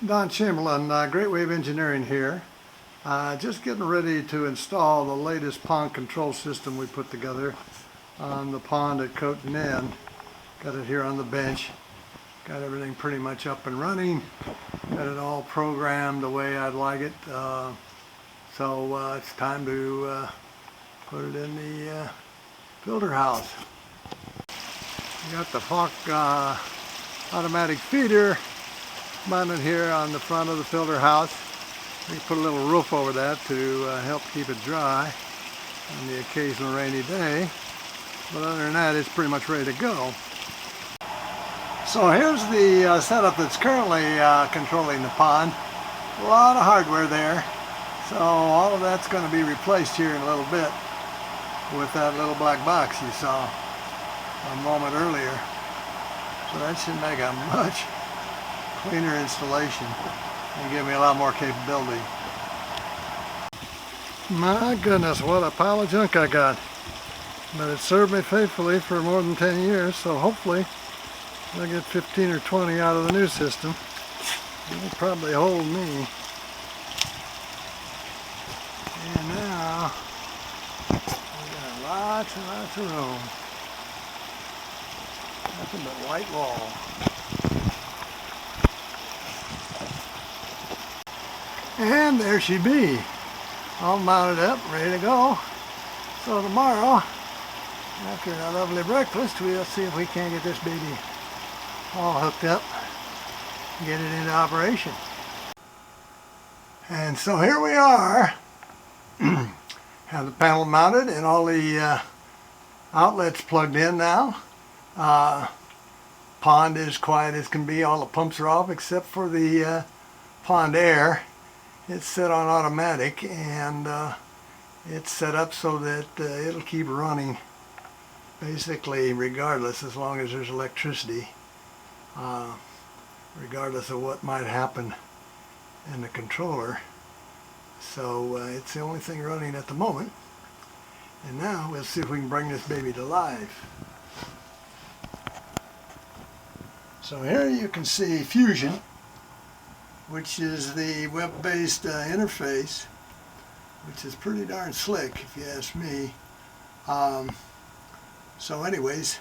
Don Chamberlain, Great Wave Engineering here. Just getting ready to install the latest pond control system we put together on the pond at Coton Inn. Got it here on the bench. Got everything pretty much up and running. Got it all programmed the way I'd like it. So it's time to put it in the filter house. We got the Falk automatic feeder mounted here on the front of the filter house. We put a little roof over that to help keep it dry on the occasional rainy day. But other than that, it's pretty much ready to go. So here's the setup that's currently controlling the pond. A lot of hardware there. So all of that's going to be replaced here in a little bit with that little black box you saw a moment earlier. So that should make a much cleaner installation and give me a lot more capability. My goodness, what a pile of junk I got. But it served me faithfully for more than 10 years, so hopefully I'll get 15 or 20 out of the new system. It'll probably hold me. And now we got lots and lots of room. Nothing but white wall. And there she be, all mounted up, ready to go. So tomorrow, after a lovely breakfast, we'll see if we can't get this baby all hooked up and get it into operation. And so here we are. Have the panel mounted and all the outlets plugged in now. Pond is quiet as can be. All the pumps are off except for the pond air. It's set on automatic, and it's set up so that it'll keep running basically regardless, as long as there's electricity, regardless of what might happen in the controller. So it's the only thing running at the moment. And now we'll see if we can bring this baby to life. So here you can see Fusion, which is the web-based interface, which is pretty darn slick if you ask me. So anyways,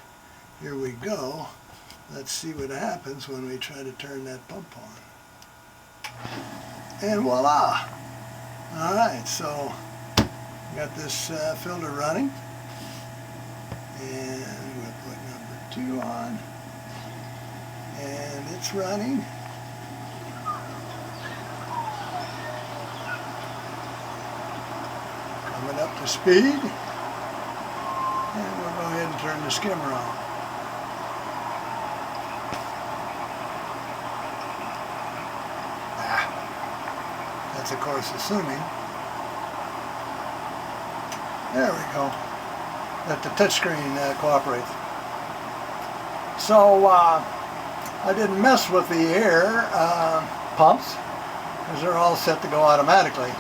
here we go. Let's see what happens when we try to turn that pump on. And voila! Alright, so we got this filter running, and we'll put number 2 on, and it's running. Coming up to speed, and we'll go ahead and turn the skimmer on. That's of course assuming. There we go. That the touchscreen cooperates. So I didn't mess with the air pumps because they're all set to go automatically.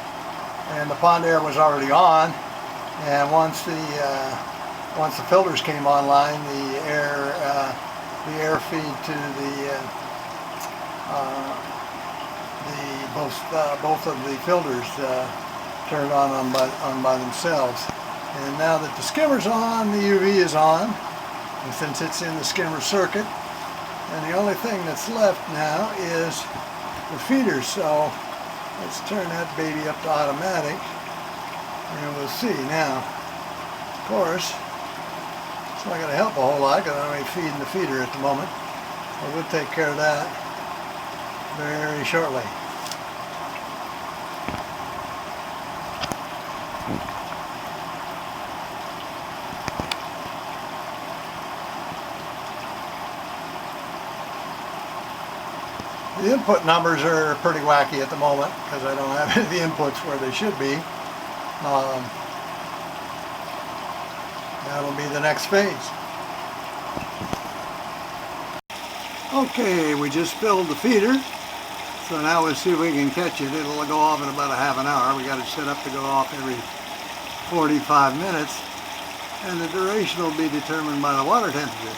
And the pond air was already on, and once the filters came online, the air feed to both of the filters turned on by themselves. And now that the skimmer's on, the UV is on, and since it's in the skimmer circuit, and the only thing that's left now is the feeder. So let's turn that baby up to automatic, and we'll see now. Of course, it's not going to help a whole lot because I'm only feeding the feeder at the moment. But we'll take care of that very shortly. The input numbers are pretty wacky at the moment because I don't have any of the inputs where they should be. That'll be the next phase. Okay, we just filled the feeder. So now we'll see if we can catch it. It'll go off in about a half an hour. We got it set up to go off every 45 minutes. And the duration will be determined by the water temperature.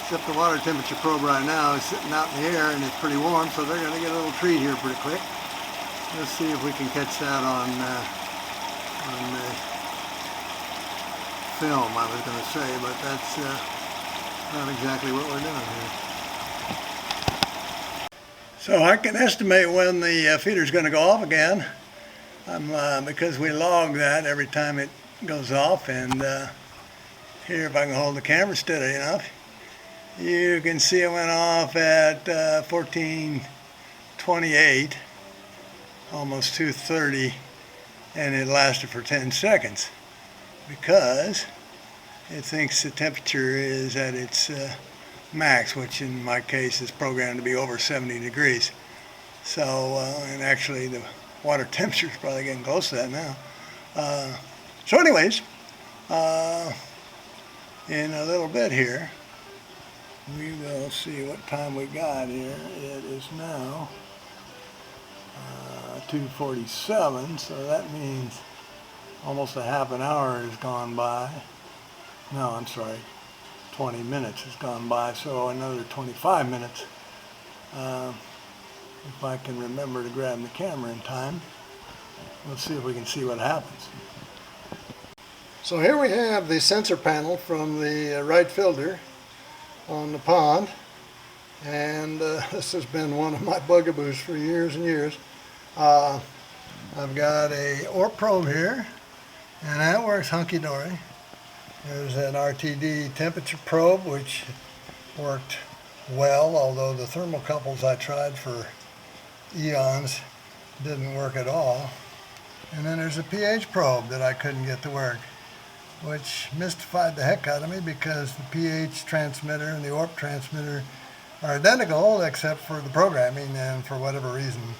Except the water temperature probe right now is sitting out in the air and it's pretty warm, so they're going to get a little treat here pretty quick. Let's see if we can catch that on film, I was going to say, but that's not exactly what we're doing here. So I can estimate when the feeder's going to go off again, because we log that every time it goes off. And here, if I can hold the camera steady enough, you can see it went off at 14:28, almost 2:30, and it lasted for 10 seconds because it thinks the temperature is at its max, which in my case is programmed to be over 70 degrees. So, and actually the water temperature is probably getting close to that now. So anyways, in a little bit here, we will see what time we got here. It is now 2:47, so that means almost a half an hour has gone by. No, I'm sorry, 20 minutes has gone by, so another 25 minutes. If I can remember to grab the camera in time, let's see if we can see what happens. So here we have the sensor panel from the right filter on the pond, and this has been one of my bugaboos for years and years. I've got a ORP probe here, and that works hunky-dory. There's an RTD temperature probe, which worked well, although the thermocouples I tried for eons didn't work at all. And then there's a pH probe that I couldn't get to work, which mystified the heck out of me because the pH transmitter and the ORP transmitter are identical except for the programming, and for whatever reason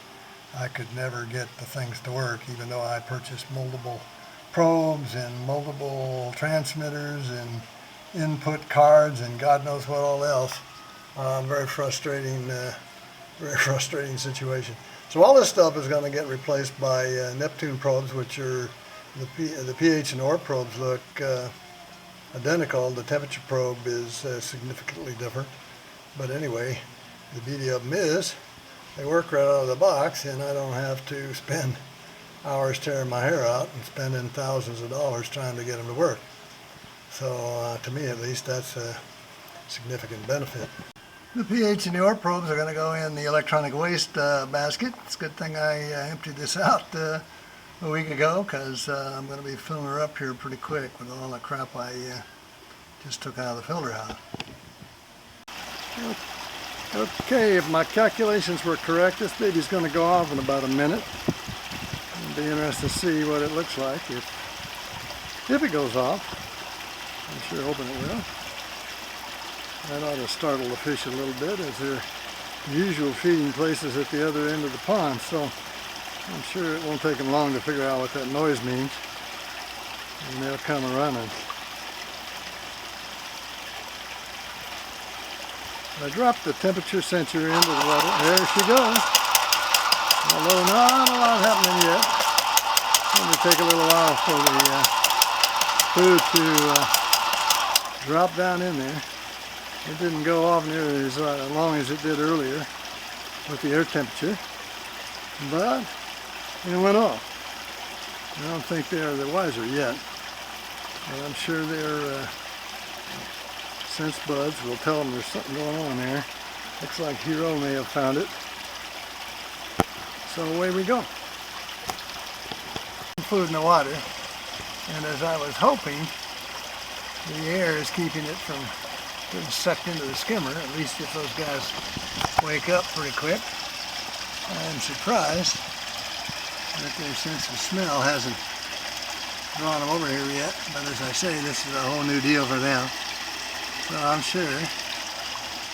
I could never get the things to work, even though I purchased multiple probes and multiple transmitters and input cards and God knows what all else. Very frustrating situation. So all this stuff is going to get replaced by Neptune probes, which are the pH and ORP probes look identical. The temperature probe is significantly different. But anyway, the beauty of them is they work right out of the box, and I don't have to spend hours tearing my hair out and spending thousands of dollars trying to get them to work. So to me at least, that's a significant benefit. The pH and the ORP probes are going to go in the electronic waste basket. It's a good thing I emptied this out a week ago, because I'm going to be filling her up here pretty quick with all the crap I just took out of the filter house. Okay, if my calculations were correct, this baby's going to go off in about a minute. It'll be interesting to see what it looks like if it goes off. I'm sure hoping it will. That ought to startle the fish a little bit, as their usual feeding places at the other end of the pond, so I'm sure it won't take them long to figure out what that noise means, and they'll come running. I dropped the temperature sensor into the water. There she goes. Although not a lot happening yet. It's going to take a little while for the food to drop down in there. It didn't go off nearly as long as it did earlier with the air temperature, but it went off. I don't think they're the wiser yet, but I'm sure their sense buds will tell them there's something going on there. Looks like Hero may have found it. So away we go. Food in the water, and as I was hoping, the air is keeping it from getting sucked into the skimmer, at least if those guys wake up pretty quick. I'm surprised that their sense of smell hasn't drawn them over here yet, but as I say, this is a whole new deal for them. So I'm sure,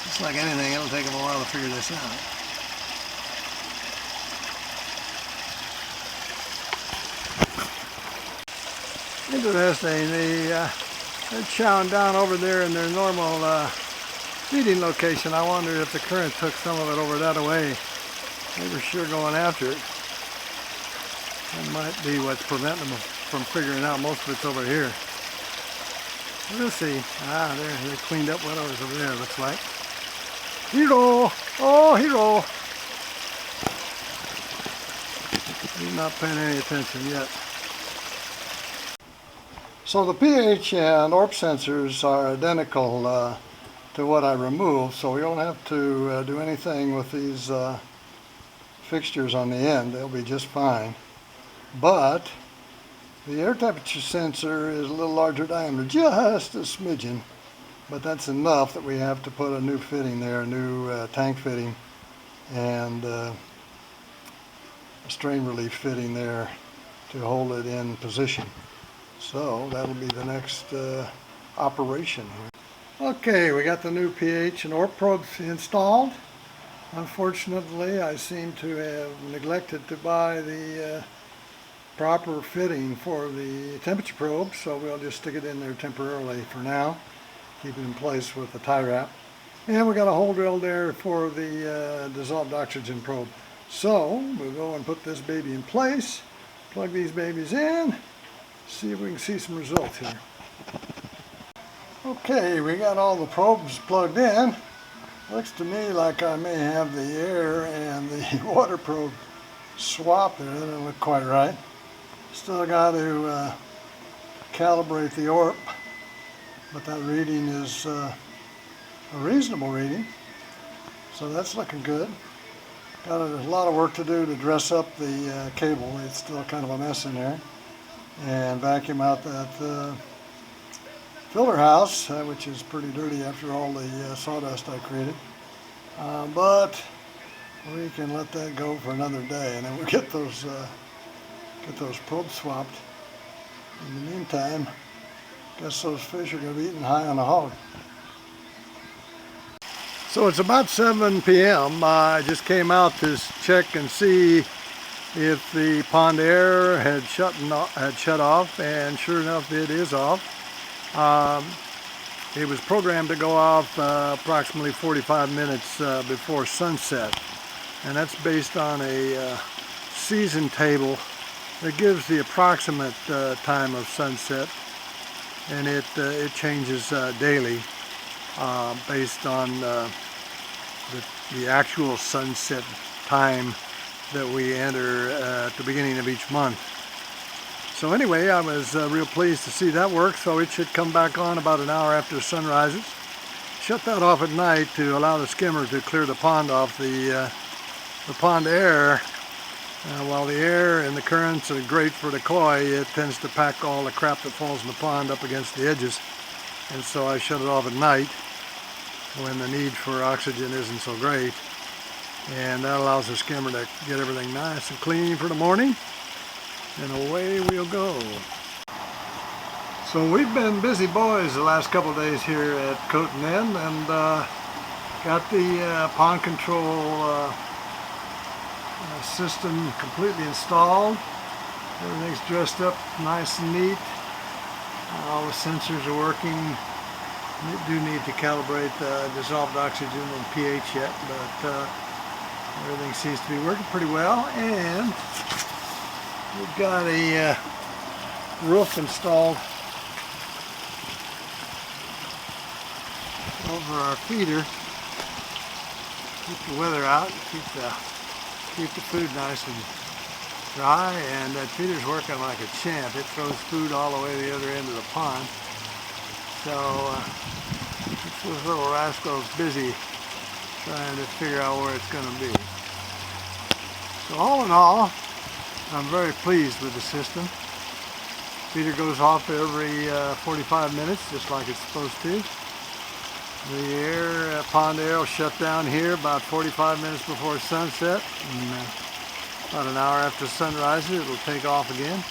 just like anything, it'll take them a while to figure this out. Interesting, they're chowing down over there in their normal feeding location. I wonder if the current took some of it over that way. They were sure going after it. That might be what's preventing them from figuring out most of it's over here. Let's see. Ah, there, they cleaned up what was over there, looks like. Hero! Oh, Hero! He's not paying any attention yet. So the pH and ORP sensors are identical to what I removed, so we don't have to do anything with these fixtures on the end. They'll be just fine. But the air temperature sensor is a little larger diameter, just a smidgen, but that's enough that we have to put a new fitting there, a new tank fitting, and a strain relief fitting there to hold it in position. So that'll be the next operation here. Okay, we got the new pH and ORP probes installed. Unfortunately, I seem to have neglected to buy the proper fitting for the temperature probe, so we'll just stick it in there temporarily for now, keep it in place with the tie wrap. And we got a hole drilled there for the dissolved oxygen probe. So we'll go and put this baby in place, plug these babies in, see if we can see some results here. Okay, we got all the probes plugged in. Looks to me like I may have the air and the water probe swapped there. That doesn't look quite right. Still got to calibrate the ORP, but that reading is a reasonable reading, so that's looking good. Got a lot of work to do to dress up the cable. It's still kind of a mess in there, and vacuum out that filter house, which is pretty dirty after all the sawdust I created, but we can let that go for another day, and then we'll get those probes swapped. In the meantime, guess those fish are going to be eating high on the hog. So it's about 7 p.m. I just came out to check and see if the pond air had shut off, and sure enough, it is off. It was programmed to go off approximately 45 minutes before sunset, and that's based on a season table that gives the approximate time of sunset, and it changes daily based on the actual sunset time that we enter at the beginning of each month. So anyway, I was real pleased to see that work, so it should come back on about an hour after the sun rises. Shut that off at night to allow the skimmer to clear the pond off the pond air. While the air and the currents are great for the koi, it tends to pack all the crap that falls in the pond up against the edges, and so I shut it off at night when the need for oxygen isn't so great, and that allows the skimmer to get everything nice and clean for the morning, and away we'll go. So we've been busy boys the last couple of days here at Coat and End, and got the pond control system completely installed. Everything's dressed up nice and neat. All the sensors are working. We do need to calibrate the dissolved oxygen and pH yet, but everything seems to be working pretty well. And we've got a roof installed over our feeder. Keep the weather out, keep the food nice and dry, and that feeder's working like a champ. It throws food all the way to the other end of the pond. So this little rascal's busy trying to figure out where it's going to be. So all in all, I'm very pleased with the system. Feeder goes off every 45 minutes, just like it's supposed to. The pond air will shut down here about 45 minutes before sunset, and about an hour after sunrise it'll take off again.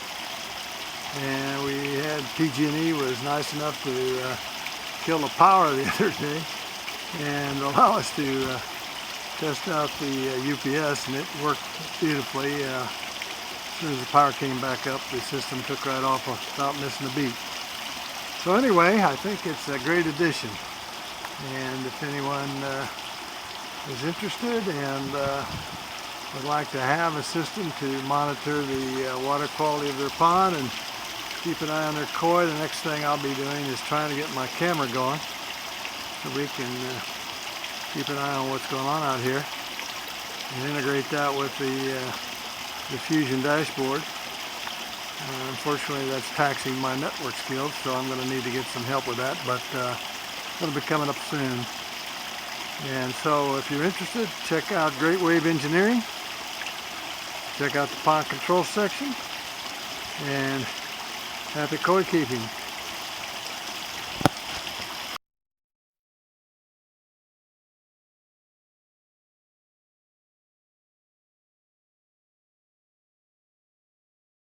And we had PG&E was nice enough to kill the power the other day and allow us to test out the UPS, and it worked beautifully. As soon as the power came back up, the system took right off without missing a beat. So anyway, I think it's a great addition. And if anyone is interested and would like to have a system to monitor the water quality of their pond and keep an eye on their koi. The next thing I'll be doing is trying to get my camera going so we can keep an eye on what's going on out here and integrate that with the Fusion dashboard. Unfortunately, that's taxing my network skills, so I'm going to need to get some help with that, but it'll be coming up soon. And so if you're interested, check out Great Wave Engineering. Check out the pond control section, and happy koi keeping.